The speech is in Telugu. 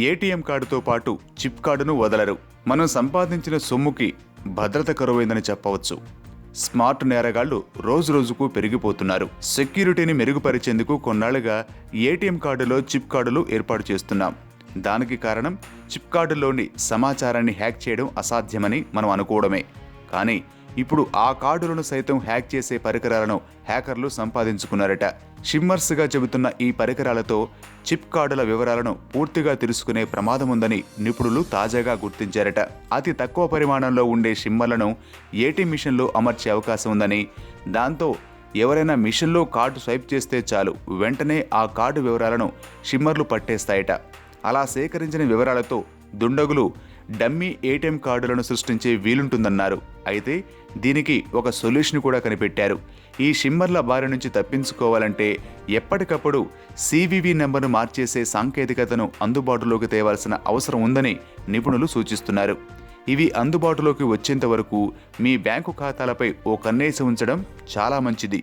ఏటీఎం కార్డుతో పాటు చిప్ కార్డును వదలరు. మనం సంపాదించిన సొమ్ముకి భద్రత కరువైందని చెప్పవచ్చు. స్మార్ట్ నేరగాళ్లు రోజురోజుకు పెరిగిపోతున్నారు. సెక్యూరిటీని మెరుగుపరిచేందుకు కొన్నాళ్లుగా ఏటీఎం కార్డులో చిప్ కార్డులు ఏర్పాటు చేస్తున్నాం. దానికి కారణం చిప్ కార్డులోని సమాచారాన్ని హ్యాక్ చేయడం అసాధ్యమని మనం అనుకోవడమే. కానీ ఇప్పుడు ఆ కార్డులను సైతం హ్యాక్ చేసే పరికరాలను హ్యాకర్లు సంపాదించుకున్నారట. షిమ్మర్స్గా చెబుతున్న ఈ పరికరాలతో చిప్ కార్డుల వివరాలను పూర్తిగా తెలుసుకునే ప్రమాదముందని నిపుణులు తాజాగా గుర్తించారట. అతి తక్కువ పరిమాణంలో ఉండే షిమ్మర్లను ఏటీఎం మిషన్లో అమర్చే అవకాశం ఉందని, దాంతో ఎవరైనా మిషన్లో కార్డు స్వైప్ చేస్తే చాలు వెంటనే ఆ కార్డు వివరాలను షిమ్మర్లు పట్టేస్తాయట. అలా సేకరించిన వివరాలతో దుండగులు డమ్మీ ఏటీఎం కార్డులను సృష్టించే వీలుంటుందన్నారు. అయితే దీనికి ఒక సొల్యూషన్ కూడా కనిపెట్టారు. ఈ షిమ్మర్ల బారి నుంచి తప్పించుకోవాలంటే ఎప్పటికప్పుడు సివివి నెంబర్ను మార్చేసే సాంకేతికతను అందుబాటులోకి తేవాల్సిన అవసరం ఉందని నిపుణులు సూచిస్తున్నారు. ఇవి అందుబాటులోకి వచ్చేంత వరకు మీ బ్యాంకు ఖాతాలపై ఓ కన్నేసి ఉంచడం చాలా మంచిది.